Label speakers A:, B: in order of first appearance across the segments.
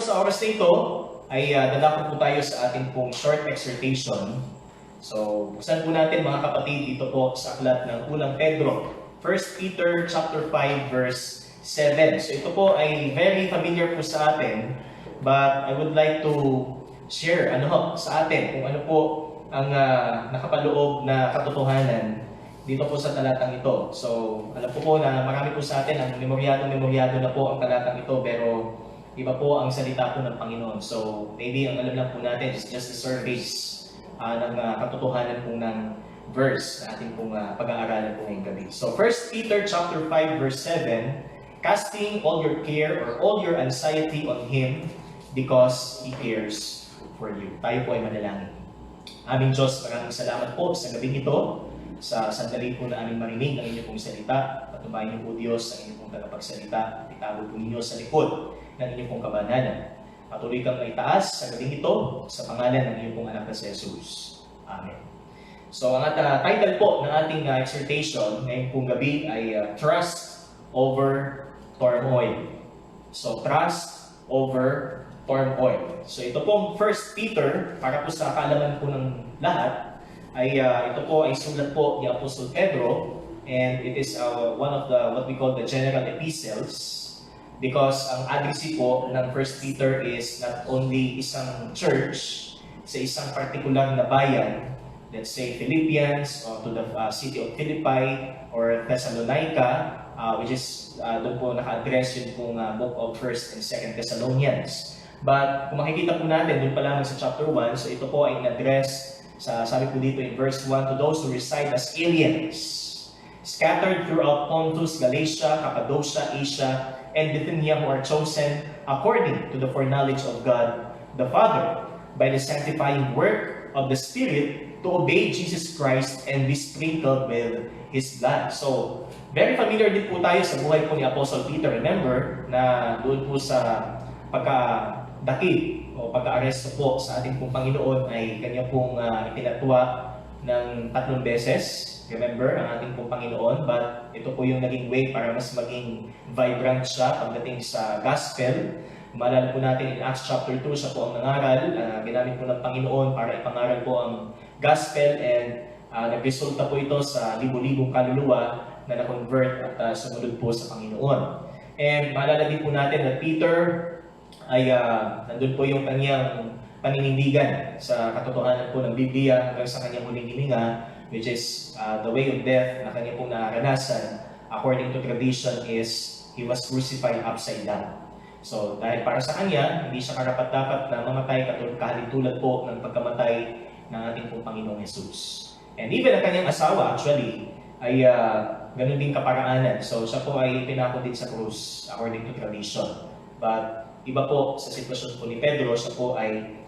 A: Sa oras na ito ay dadako po tayo sa ating pong short exhortation. So, buksan po natin mga kapatid dito po sa aklat ng unang Pedro, 1 Peter chapter 5 verse 7. So ito po ay very familiar po sa atin, but I would like to share sa atin kung ano po ang nakapaloob na katotohanan dito po sa talatang ito. So, alam po na marami po sa atin ang memoryado na po ang talatang ito, pero iba po ang salita po ng Panginoon. So, maybe ang alam lang po natin is just the surface ng katotohanan po ng verse na ating pong pag-aaralan po ngayong gabi. So, 1 Peter chapter 5 verse 7, casting all your care or all your anxiety on Him because He cares for you. Tayo po ay manalangin. Aming Diyos, maraming salamat po sa gabing ito, sa sandali po na aming marinig ng inyong pong salita. Patubayan niyo po Diyos ang inyong pong tagapagsalita. Itago po ninyo sa likod ng inyong pong kabananan. Patuloy kang maitaas sa gabing ito sa pangalan ng inyong pong anak na si Jesus. Amen. So, ang title po ng ating exhortation ngayong pong gabi ay Trust over Turmoil. So, Trust over Turmoil. So, ito pong 1 Peter, para po sa kaalaman po ng lahat, ay ito po ay sulat po ni Apostol Pedro, and it is one of the what we call the general epistles. Because ang addressee po ng 1 Peter is not only isang church sa isang particular na bayan, let's say Philippians, or to the city of Philippi or Thessalonica, which is doon po naka-address yung pong book of 1 and 2 Thessalonians. But kung makikita po natin doon pa lamang sa chapter 1, so ito po ay in-address sabi po dito in verse 1, to those who reside as aliens, scattered throughout Pontus, Galatia, Cappadocia, Asia, and Bithynia, who are chosen according to the foreknowledge of God the Father, by the sanctifying work of the Spirit, to obey Jesus Christ and be sprinkled with His blood. So, very familiar din po tayo sa buhay po ni Apostle Peter. Remember na doon po sa pagkadakip o pagka-aresto po sa ating pong Panginoon ay kanya pong ipinatwa ng 3 beses. Remember, ang ating pong Panginoon, but ito po yung naging way para mas maging vibrant siya pagdating sa gospel. Maalala po natin in Acts chapter 2, siya po ang nangaral, ginamit po ng Panginoon para ipangaral po ang gospel, and nagresulta po ito sa libo-libong kaluluwa na na-convert at sumunod po sa Panginoon. And maalala din po natin na Peter ay nandun po yung kanyang paninindigan sa katotohanan po ng Biblia hanggang sa kanyang huling hininga, which is the way of death na kanya pong naranasan according to tradition is he was crucified upside down. So dahil para sa kanya, hindi siya karapat-dapat na mamatay katulad po ng pagkamatay ng ating pong Panginoong Jesus. And even ang kanyang asawa actually ay ganun din kaparaanan. So siya po ay pinako din sa krus according to tradition. But iba po sa sitwasyon po ni Pedro, siya po ay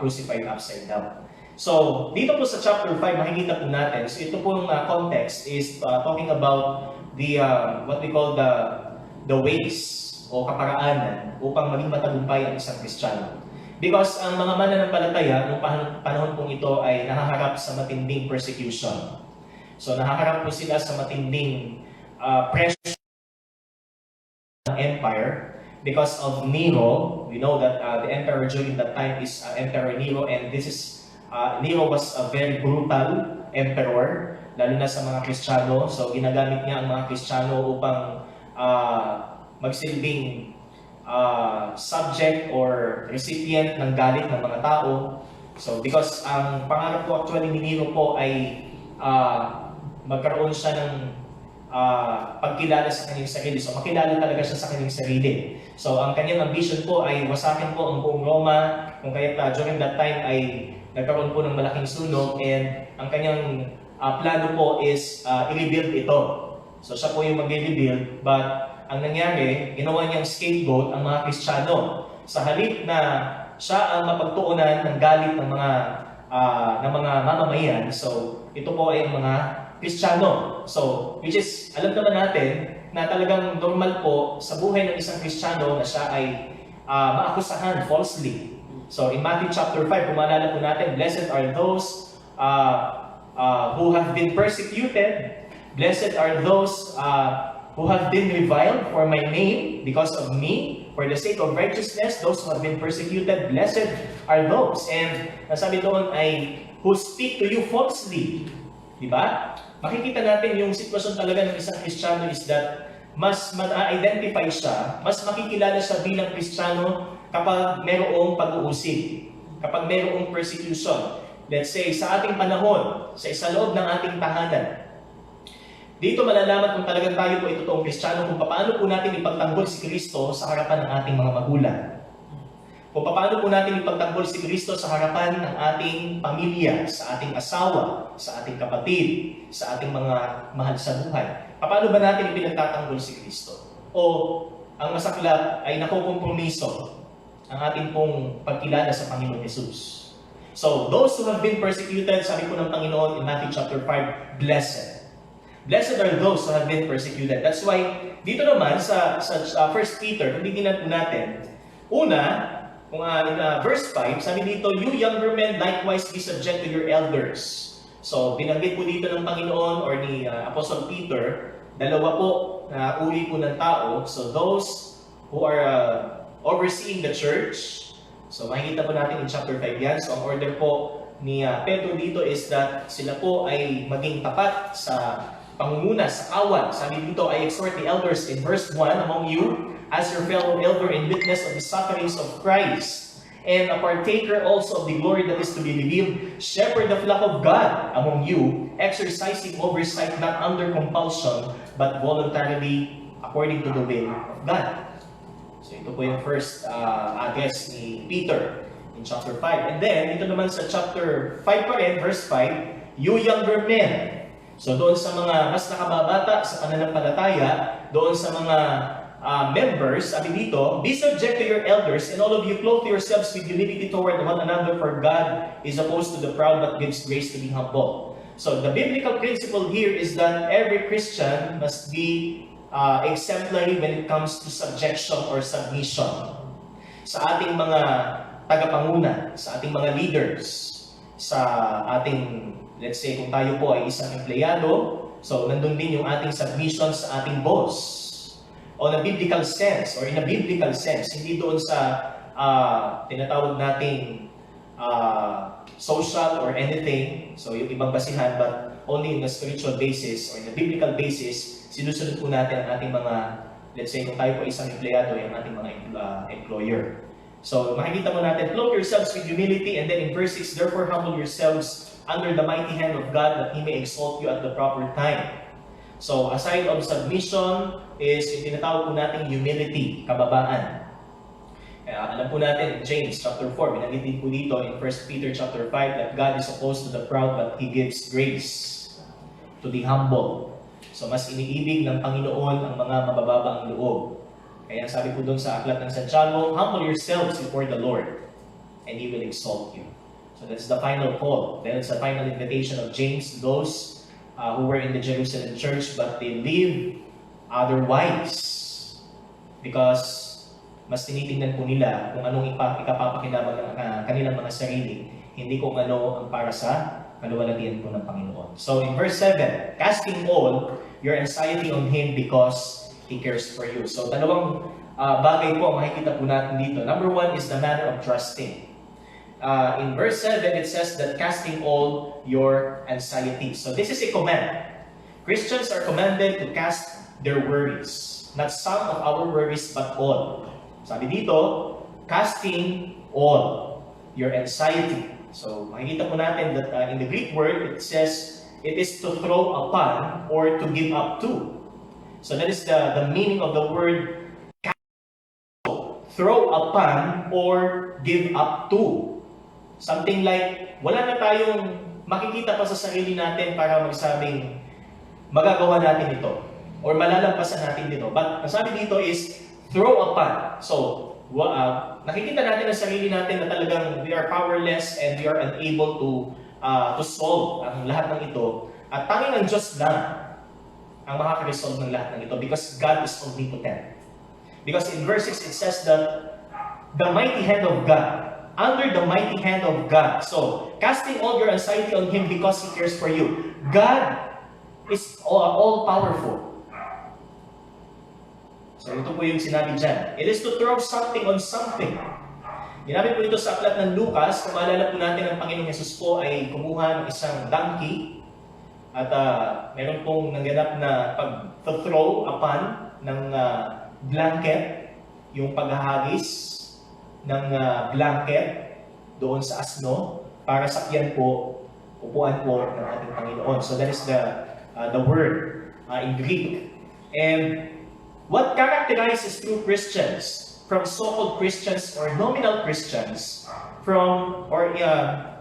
A: crucified upside down. So, dito po sa chapter 5, makikita po natin, so ito pong context is talking about the, what we call the ways o kaparaanan upang maging matagumpay ang isang Kristiyano. Because ang mga mananampalataya, noong panahon pong ito ay nahaharap sa matinding persecution. So, nahaharap po sila sa matinding pressure ng empire. Because of Nero, we know that the emperor during that time is Emperor Nero, and this is Nero was a very brutal emperor, lalo na sa mga Kristiyano. So ginagamit niya ang mga Kristiyano upang magsilbing subject or recipient ng galit ng mga tao. So because ang pangarap po actually ni Nero po ay magkaroon siya ng pagkilala sa kanyang sarili. So makilala talaga siya sa kanyang sarili. So ang kanyang ambition po ay wasakin po ang buong Roma, kung kaya during that time ay nagkaroon po ng malaking sunog, and ang kanyang plano po is i-rebuild ito. So siya po yung mag-rebuild, but ang nangyari, ginawa niyang scapegoat ang mga Kristiyano. Sa halip na siya ang mapagtuunan ng galit ng mga mamamayan, so ito po ay ang mga Kristiyano. So, which is, alam naman natin na talagang normal po sa buhay ng isang Kristiyano na siya ay maakusahan falsely. So, in Matthew chapter 5, kung maalala po natin, blessed are those who have been persecuted. Blessed are those who have been reviled for my name because of me, for the sake of righteousness, those who have been persecuted, blessed are those. And nasabi doon ay, who speak to you falsely. Diba? Makikita natin yung sitwasyon talaga ng isang Kristiyano is that mas ma-identify siya, mas makikilala siya bilang Kristiyano kapag mayroong pag-uusig, kapag mayroong persecution. Let's say, sa ating panahon, sa loob ng ating tahanan, dito malalaman kung talagang tayo po ay totoong Kristiyano kung paano po natin ipagtanggol si Kristo sa harapan ng ating mga magulang. Kung paano po natin ipagtanggol si Kristo sa harapan ng ating pamilya, sa ating asawa, sa ating kapatid, sa ating mga mahal sa buhay. Paano ba natin ipinagtatanggol si Kristo? O ang masaklap ay nakukompromiso ang ating pong pagkilala sa Panginoon Jesus. So, those who have been persecuted, sabi po ng Panginoon in Matthew chapter 5, blessed. Blessed are those who have been persecuted. That's why, dito naman sa 1 Peter, kung titignan po natin, una, kung in verse 5, sabi dito, you younger men likewise be subject to your elders. So, binanggit po dito ng Panginoon or ni Apostle Peter, dalawa po na uri po ng tao. So, those who are overseeing the church, so makikita po natin in chapter 5 yan. So, ang order po ni Pedro dito is that sila po ay maging tapat sa pangunguna, sa kawan. Sabi dito, I exhort the elders in verse 1 among you, as your fellow elder and witness of the sufferings of Christ, and a partaker also of the glory that is to be revealed, shepherd the flock of God among you, exercising oversight not under compulsion, but voluntarily according to the will of God. So ito po yung first address ni Peter in chapter 5. And then, dito naman sa chapter 5 pa rin, verse 5, you younger men. So doon sa mga mas nakababata sa pananampalataya, doon sa mga members, sabi dito, be subject to your elders, and all of you clothe yourselves with humility toward one another, for God is opposed to the proud but gives grace to the humble. So the biblical principle here is that every Christian must be exemplary when it comes to subjection or submission sa ating mga tagapanguna, sa ating mga leaders, sa ating, let's say, kung tayo po ay isang empleyado, so nandun din yung ating submission sa ating boss. On a biblical sense, or in a biblical sense, hindi doon sa tinatawag nating social or anything, so yung ibang basihan, but only in a spiritual basis or in a biblical basis, sinusunod po natin ang ating mga, let's say, kung tayo po isang empleyado, yung ating mga employer. So, makikita mo natin, clothe yourselves with humility, and then in verse 6, therefore humble yourselves under the mighty hand of God, that He may exalt you at the proper time. So, aside of submission, is yung tinatawag po natin humility, kababaan. Alam po natin, James chapter 4, binanggit din po dito in 1 Peter chapter 5, that God is opposed to the proud, but He gives grace to the humble. So, mas iniibig ng Panginoon ang mga mabababa ang loob. Kaya sabi po doon sa aklat ng Santiago, humble yourselves before the Lord, and He will exalt you. So that's the final call. Then it's the final invitation of James, those who were in the Jerusalem church, but they live otherwise. Because mas tinitingnan po nila kung anong ikapapakinabang ng kanilang mga sarili, hindi kung ano ang para sa kaluwalhatian po ng Panginoon. So in verse 7, casting all your anxiety on Him because He cares for you. So, dalawang bagay po ang makikita po natin dito. Number one is the matter of trusting. In verse 7, it says that casting all your anxiety. So, this is a command. Christians are commanded to cast their worries. Not some of our worries, but all. Sabi dito, casting all your anxiety. So, makikita po natin that in the Greek word, it says, it is to throw upon or to give up to. So that is the meaning of the word throw upon or give up to. Something like, wala na tayong makikita pa sa sarili natin para magsabing magagawa natin ito or malalampasan natin dito. But ang sabi dito is throw upon. So, nakikita natin ang sarili natin na talagang we are powerless and we are unable to solve ang lahat ng ito. At tanging ang Diyos lang ang makaka-resolve ng lahat ng ito because God is omnipotent. Because in verse 6 it says that the mighty hand of God, under the mighty hand of God. So, casting all your anxiety on Him because He cares for you. God is all powerful. So ito po yung sinabi dyan. It is to throw something on something. Ginamit po ito sa aklat ng Lucas. Kung maalala po natin, ang Panginoong Jesus po ay kumuha ng isang donkey at meron pong nanganap na pag-throw upon ng blanket, yung paghahagis ng blanket doon sa asno para sakyan po, upuan po ng ating Panginoon. So that is the word in Greek. And what characterizes true Christians from so-called Christians or nominal Christians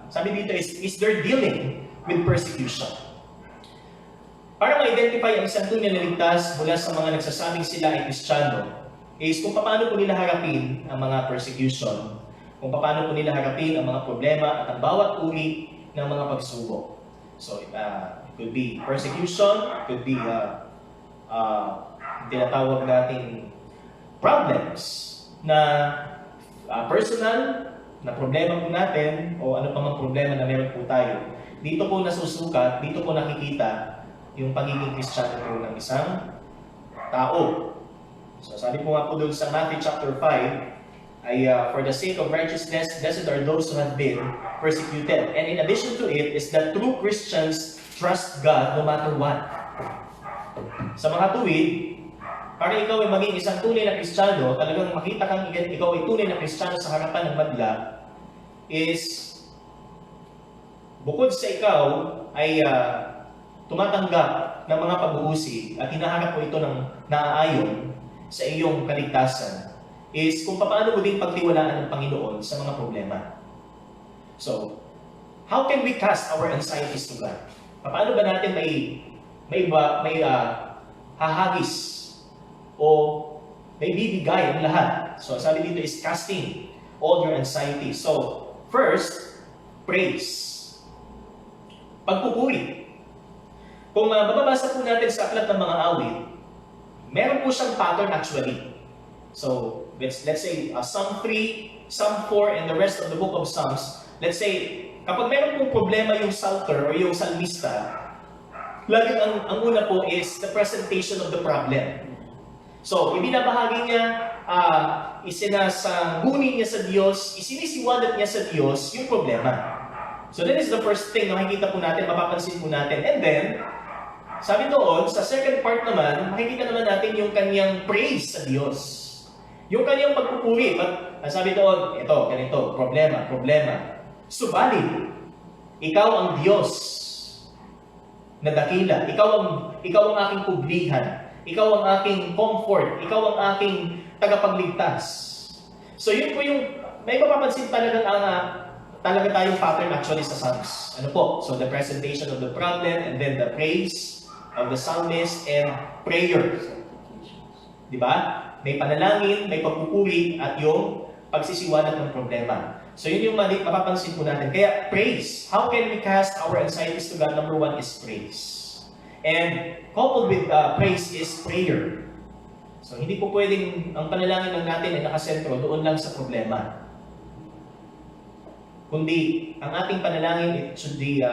A: sabi dito is they're dealing with persecution. Para ma-identify ang isang tunay na ligtas mula sa mga nagsasabing sila ay Kristiyano is kung paano po nila harapin ang mga persecution, kung paano po nila harapin ang mga problema at ang bawat uri ng mga pagsubok. So it could be persecution, it could be tinatawag nating problems na personal na problema po natin o ano pa mang problema na meron po tayo. Dito po nasusukat, dito po nakikita yung pagiging Kristiyano po ng isang tao. So sabi po nga po doon sa Matthew chapter 5 ay for the sake of righteousness, blessed are those who have been persecuted. And in addition to it is that true Christians trust God no matter what. Sa mga tuwid, para ikaw ay maging isang tunay na Kristiyano, talagang makita kang ikaw ay tunay na Kristiyano sa harapan ng madla, is bukod sa ikaw ay tumatanggap ng mga pag-uusig at hinahanap mo ito ng naaayon sa iyong kaligtasan, is kung paano mo din pagtiwalaan ng Panginoon sa mga problema. So, how can we cast our anxieties to God? Paano ba natin may hahagis o may bibigay ang lahat? So, sabi dito is casting all your anxiety. So, first, praise. Pagpupuri. Kung mababasa po natin sa aklat ng mga awit, meron po siyang pattern actually. So, let's say Psalm 3, Psalm 4, and the rest of the book of Psalms, let's say, kapag meron pong problema yung psalter or yung salmista, laging ang una po is the presentation of the problem. So, ibinabahagi niya, isinasanguni niya sa Diyos, isinisiwalat niya sa Diyos yung problema. So, that is the first thing na makikita po natin, mapapansin po natin. And then, sabi doon, sa second part naman, makikita naman natin yung kanyang praise sa Diyos. Yung kanyang pagpupuri. Sabi doon, ito, ganito, problema. Subalit, ikaw ang Diyos na dakila. Ikaw ang aking kublihan. Ikaw ang aking comfort. Ikaw ang aking tagapagligtas. So yun po yung, may mapapansin talaga tayong pattern actually sa Psalms. Ano po? So the presentation of the problem and then the praise of the psalmist and prayer. Di ba? May panalangin, may pagpupuri at yung pagsisiwalat ng problema. So yun yung mapapansin po natin. Kaya praise. How can we cast our anxieties to God? Number one is praise. And coupled with praise is prayer. So hindi po pwedeng ang panalangin lang natin ay nakasentro doon lang sa problema. Kundi ang ating panalangin, it should be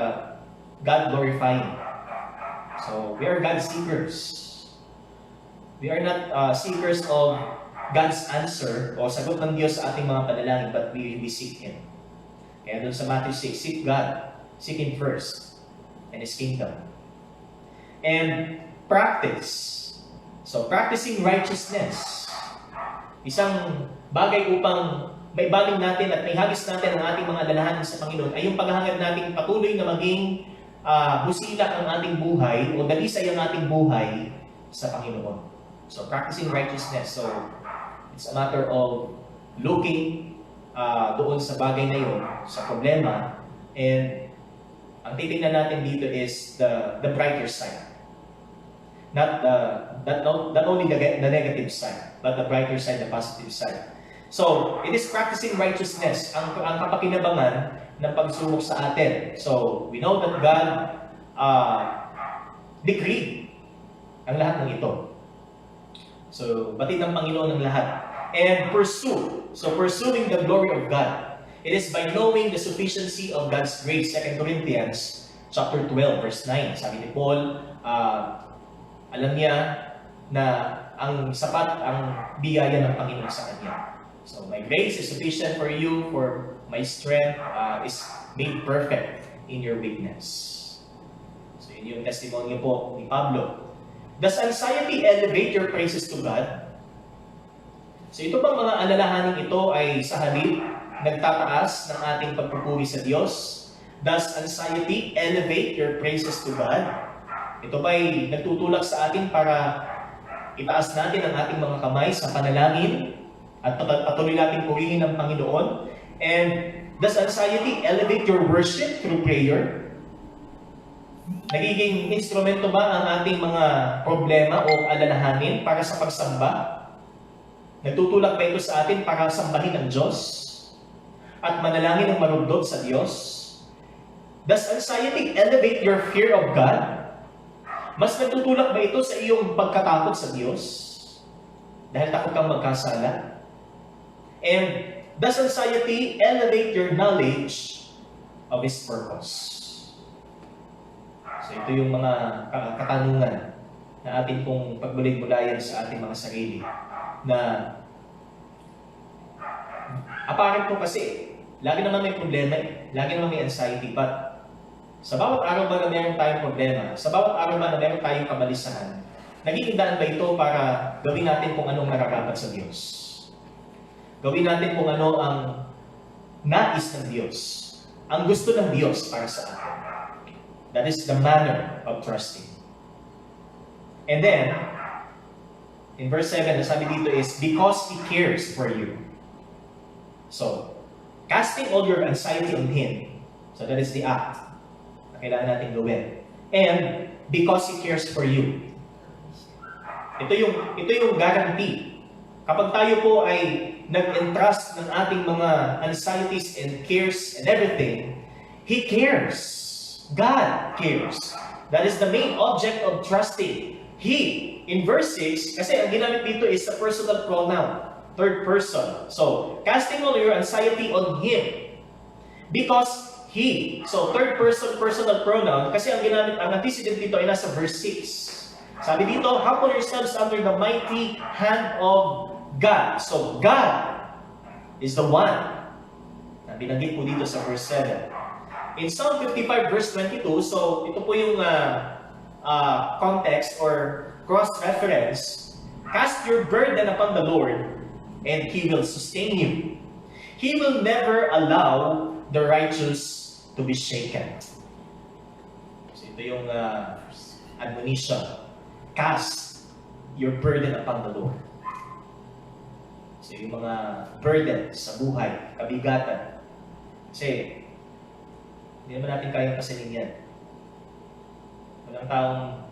A: God glorifying. So we are God seekers. We are not seekers of God's answer o sagot ng Diyos sa ating mga panalangin, but we seek Him. Kaya doon sa Matthew 6, seek God. Seek Him first and His kingdom. And practice. So practicing righteousness. Isang bagay upang may baling natin at may hagis natin ang ating mga alalahanin sa Panginoon ay yung paghahangad natin patuloy na maging busila ang ating buhay o dalisay ang ating buhay sa Panginoon. So practicing righteousness. So it's a matter of looking doon sa bagay na yun, sa problema, and ang titingnan natin dito is the brighter side. Not only the negative side, but the brighter side, the positive side. So, it is practicing righteousness, ang kapakinabangan ng pagsubok sa atin. So, we know that God decreed ang lahat ng ito. So, batid ng Panginoon ang lahat. And pursue. So, pursuing the glory of God. It is by knowing the sufficiency of God's grace. 2 Corinthians chapter 12, verse 9. Sabi ni Paul, alam niya na ang sapat ang biyaya ng Panginoon sa kanya. So, my grace is sufficient for you, for my strength is made perfect in your weakness. So, yun yung testimony po ni Pablo. Does anxiety elevate your praises to God? So, ito bang mga alalahanin ito ay sa halip nagtataas ng ating pagpupuri sa Diyos? Does anxiety elevate your praises to God? Ito ba'y nagtutulak sa atin para itaas natin ang ating mga kamay sa panalangin at patuloy natin purihin ang Panginoon? And does anxiety elevate your worship through prayer? Nagiging instrumento ba ang ating mga problema o alalahanin para sa pagsamba? Nagtutulak ba ito sa atin para sambahin ang Diyos at manalangin ng marugdog sa Diyos? Does anxiety elevate your fear of God? Mas nagtutulak ba ito sa iyong pagkatakot sa Diyos? Dahil takot kang magkasala? And does anxiety elevate your knowledge of His purpose? So ito yung mga katanungan na atin pong pagbulig-bulayan sa ating mga sarili. Na apparent po kasi, lagi naman may problema eh. Lagi naman may anxiety, but sa bawat araw ba na meron tayong problema, sa bawat araw ba na meron tayong kabalisahan, nagiging daan ba ito para gawin natin kung anong nararapat sa Diyos? Gawin natin kung ano ang nais ng Diyos, ang gusto ng Diyos para sa atin. That is the manner of trusting. And then, in verse 7, ang sabi dito is, because He cares for you. So, casting all your anxiety on Him. So that is the act na kailangan natin gawin. And because He cares for you. Ito yung guarantee. Kapag tayo po ay nag-entrust ng ating mga anxieties and cares and everything, He cares. God cares. That is the main object of trusting. He, in verse 6, kasi ang ginamit dito is a personal pronoun, third person. So, casting all your anxiety on Him. Because He. So, third person, personal pronoun, kasi ang ginamit, ang antecedent dito ay nasa verse 6. Sabi dito, humble yourselves under the mighty hand of God. So, God is the one na binanggit po dito sa verse 7. In Psalm 55 verse 22, so ito po yung context or cross-reference. Cast your burden upon the Lord, and He will sustain you. He will never allow the righteous to be shaken. So ito yung admonition. Cast your burden upon the Lord. So yung mga burden sa buhay, kabigatan. Kasi hindi naman natin kayang pasanin yan. Walang taong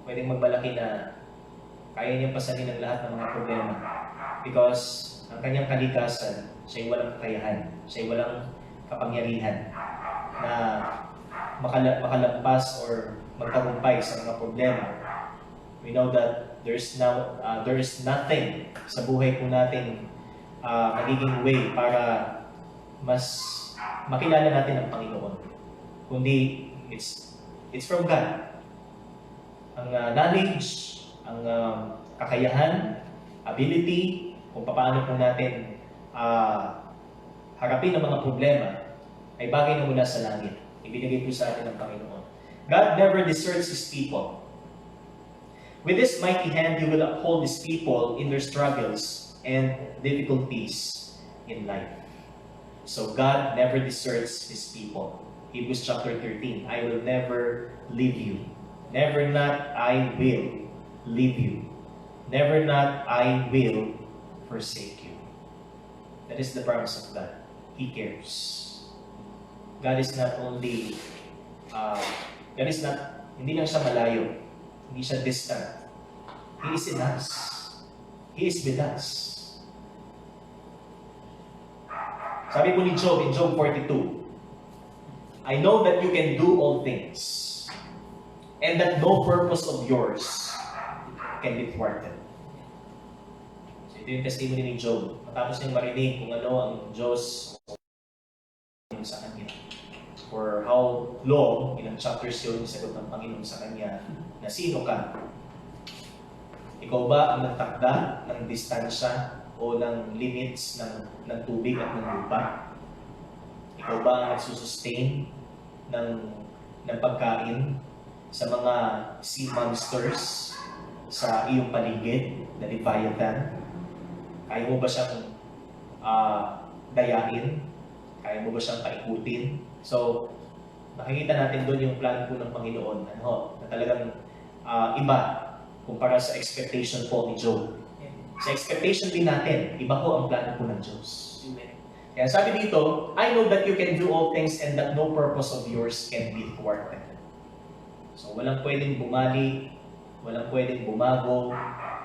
A: pwedeng magmalaki na kaya niyang pasanin ang lahat ng mga problema. Because ang kanyang kalikasan, siya'y walang kakayahan, siya'y walang kapangyarihan na makalampas or magtagumpay sa mga problema. We know that there is nothing sa buhay po natin magiging way para mas makilala natin ang Panginoon. Kundi it's from God. Ang knowledge, ang kakayahan, ability, kung paano po natin harapin ang mga problema ay bagay na mula sa langit. Ibinigay po sa atin ng Panginoon. God never deserts His people. With His mighty hand, He will uphold His people in their struggles and difficulties in life. So God never deserts His people. Hebrews chapter 13, I will never leave you. Never not I will leave you. Never not I will forsake you. That is the promise of God. He cares. God is not only, hindi lang siya malayo. Hindi siya distant. He is in us. He is with us. Sabi po ni Job in Job 42, I know that you can do all things, and that no purpose of yours can be thwarted. So ito yung testimony ni Job. Matapos niyang marinig kung ano ang Diyos sa kanya. For how long, ilang chapters yun, sagot ng Panginoon sa kanya, na sino ka? Ikaw ba ang nagtakda ng distansya o ng limits ng tubig at ng lupa? Ikaw ba ang nagsusustain ng pagkain sa mga sea monsters sa iyong paligid, na Leviathan? Kaya mo ba siyang dayain? Kaya mo ba siyang paikutin? So, makikita natin doon yung plan po ng Panginoon, na talagang iba kumpara sa expectation po ni Job. Sa expectation din natin, iba po ang plano po ng Diyos. Kaya sabi dito, I know that you can do all things and that no purpose of yours can be thwarted. So walang pwedeng bumalik, walang pwedeng bumago,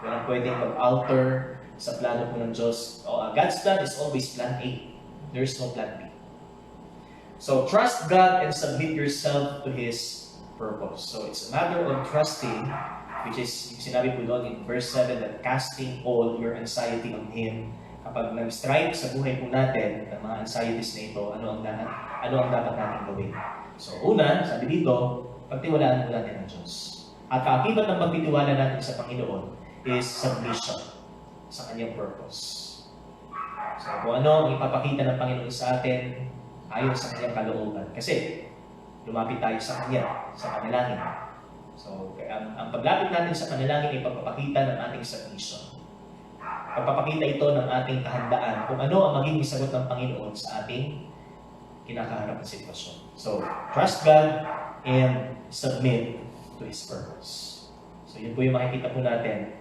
A: walang pwedeng mag-alter sa plano po ng Diyos. God's plan is always plan A. There's no plan B. So trust God and submit yourself to His purpose. So it's a matter of trusting, which is yung sinabi po doon in verse 7, that casting all your anxiety on Him. Kapag nag-strike sa buhay po natin ng mga anxieties na ito, ano ang dapat natin gawin? So una, sabi dito, pagtiwalaan mo natin ang Diyos. At kaakibat ng pagtitiwala natin sa Panginoon is submission sa Kanyang purpose. So kung ano ang ipapakita ng Panginoon sa atin ayon sa Kanyang kalooban. Kasi lumapit tayo sa Kanya, sa panalangin. So ang paglapit natin sa panalangin ay pagpapakita ng ating submission. Pagpapakita ito ng ating kahandaan kung ano ang magiging sagot ng Panginoon sa ating kinakaharap na sitwasyon. So, trust God and submit to His purpose. So, yun po yung makikita po natin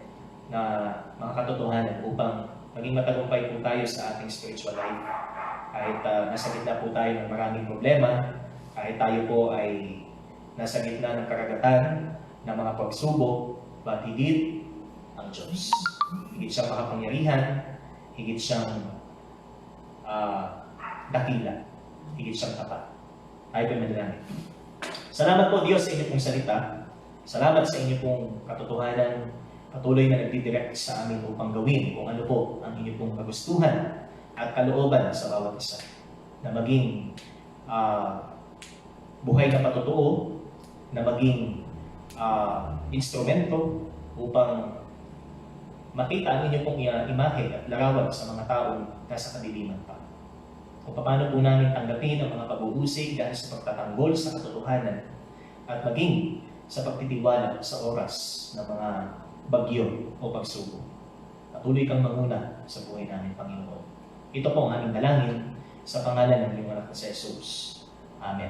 A: na mga katotohanan upang maging matagumpay po tayo sa ating spiritual life. Kahit nasa gitna po tayo ng maraming problema, kahit tayo po ay nasa gitna ng karagatan ng mga pagsubok, but higit ang Diyos. Higit siyang makapangyarihan, higit siyang dakila, higit siyang tapat. Tayo po manalangin. Salamat po Diyos sa inyo pong salita. Salamat sa inyo pong katotohanan. Patuloy na nagdidirect sa amin upang gawin kung ano po ang inyo pong kagustuhan at kalooban sa bawat isa. Na maging buhay na patotoo, na maging instrumento upang makita ang inyong pong imahe at larawan sa mga taong nasa kadiliman pa. Kung paano po namin tanggapin ang mga pagbuhusig dahil sa pagtatanggol sa katotohanan at maging sa pagtitiwala sa oras ng mga bagyo o pagsubok. Patuloy kang manguna sa buhay namin, Panginoon. Ito po ang aming dalangin sa pangalan ng iyong anak na si Jesus. Amen.